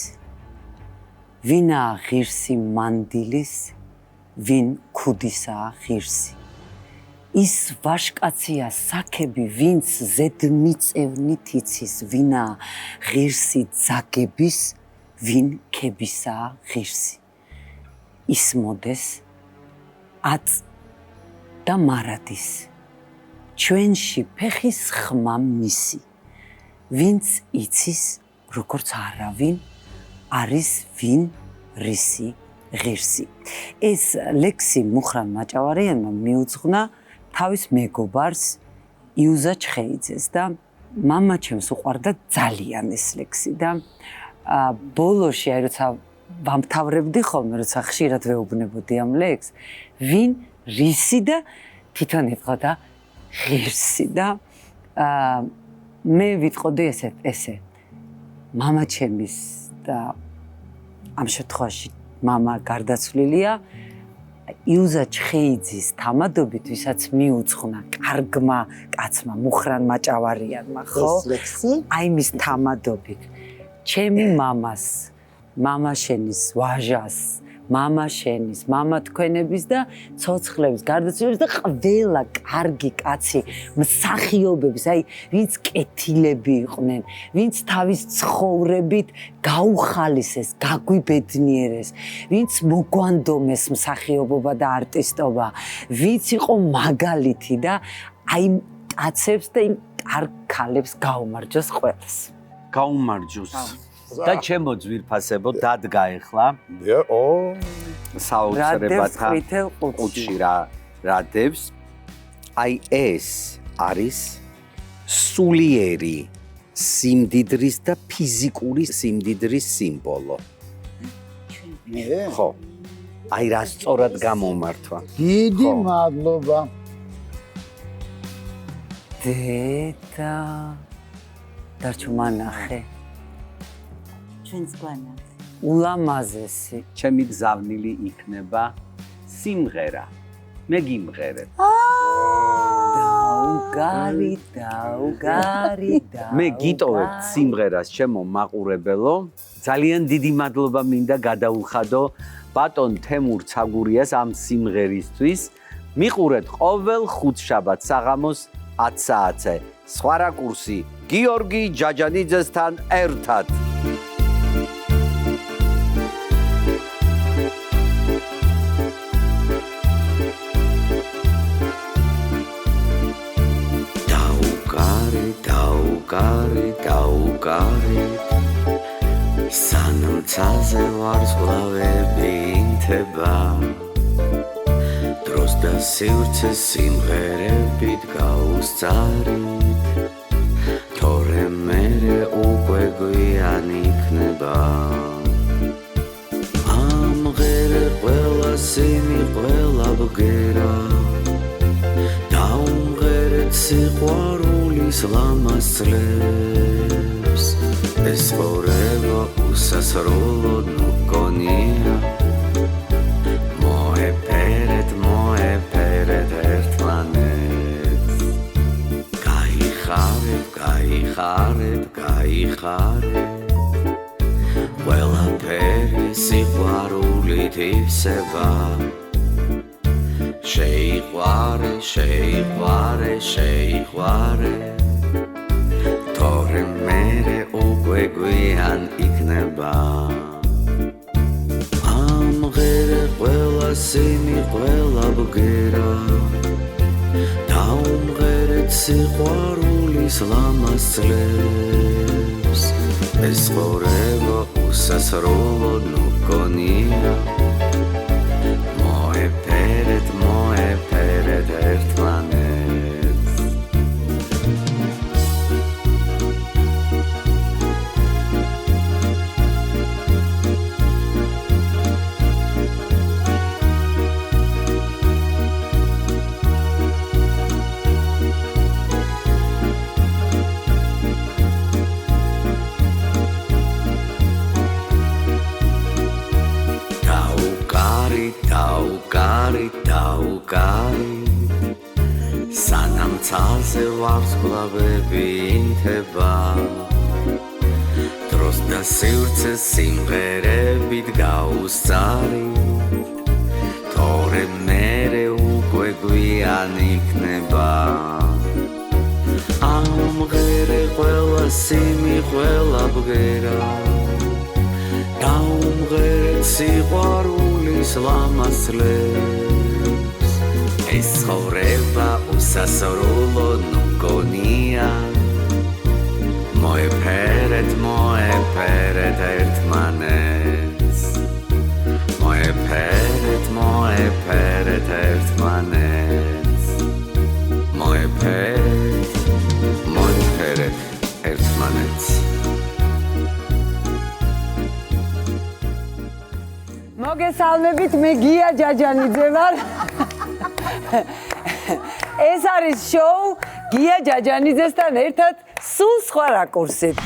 ვინაა ღირსი მანდილის, ვინ ქუდისაა ღირსი. ის ვაშკაცია საქები, ვინც ზედმიწევნით იცის, ვინაა ღირსი ძაგების, ვინ ქებისაა ღირსი. ის მოდეს აწ და მარადის, ჩვენში ფეხის ხმა მისი, ვინც იცის, როგორც არავინ, არის ვინ რისი ღირსი. ეს ლექსი მუხრან მაჭავარიანმა მიუძღვნა თავის მეგობარს იუზა ჩხეიძეს და მამა ჩემს უყვარდა ძალიან ეს ლექსი და ბოლოში აი როცა ვამთავრებდი ხოლმე, როცა ხშირად ვეუბნებოდი ამ ლექსს, ვინ რისი და თვითონ ეთქოდა ღირსი და მე ვიტყოდი ესე მამა ჩემის და ამ შემთხვევაში მამა გარდაცვლილია იუზა ჩხეიძის თამადობით, ვისაც მიუძღვნა კარგმა კაცმა მუხრან მაჭავარიანმა, ხო? ეს ლექსი? აი მის თამადობით. ჩემი მამას, მამაშენის ვაჟას, мама შენის, мама თქვენების და ცოცხლების გარდაცვალების და ყველა კარგი კაცი მსახიობების, აი ვინც კეთილები იყვნენ, ვინც თავის ცხოვრებით გაუხალისეს, გაგვიბედნიერეს, ვინც მოგვანდომეს მსახიობობა და არტისტობა, ვინც იყო მაგალითი და აი კაცებს და იმ კარგ ქალებს გაუმარჯოს ყველას. გაუმარჯოს. და ჩემო ძვირფასებო დადგა ეხლა. საოცრებად ყუთში რა დევს. აი ეს არის სულიერი სიმდიდრის და ფიზიკური სიმდიდრის სიმბოლო. ხო. აი რა სწორად გამომართვა. დიდი მადლობა. დედა დარჩო მანახე. ჩვენს გვანახე. ულამაზესი. ჩემი გზავნილი იქნება სიმღერა. მე გიმღერებ. დაუგარი. მე გიტოვებთ სიმღერას ჩემო მაყურებელო. ძალიან დიდი მადლობა მინდა გადაუხადო ბატონ თემურ ცაგურიას ამ სიმღერისთვის. მიყურეთ ყოველ ხუთშაბათს საღამოს 10 საათზე. სხვა რაკურსი გიორგი ჯაჯანიძესთან ერთად. დაუგარი სანამ ცაზე ვარსკვლავები ინთება დროს და სივრცე სიმღერებით გაუსწარით თორემ მერე უკვე გვიან იქნება ამღერე ყველა სიმი ყველა ბგერა დაუმღერეთ სიყვარულის ლამაზ წლებს ეს ცხოვრება უსასრულო მგონია მოეფერეთ ერთმანეთს გაიხარეთ ყველაფერი სიყვარულით ივსება შეიყვარე თორემ მერე უკვე გვიან იქნება ამღერე ყველა სიმი ყველა ბგერა დაუმღერეთ სიყვარულის ლამაზ წლებს ეს ცხოვრება უსასრულო მგონია მოეფერეთ ერთმანეთს დაუგარი სანამ ცალზე ვარსკვლავები ინთება დროს და სივრცე სიმღერებით გაუსწარით თორემ მერე უკვე გვიან იქნება ამღერე ყველა სიმი ყველა ბგერა დაუმღერეთ სიყვარულის ლამაზ წლებს ეს ცხოვრება უსასრულო მგონია მოეფერეთ ერთმანეთს მოეფერეთ ერთმანეთს მოეფერეთ ერთმანეთს მოგესალმებით, მე გია ჯაჯანიძე ვარ. ეს არის შოუ გია ჯაჯანიძესთან ერთად სულ სხვა რაკურსით.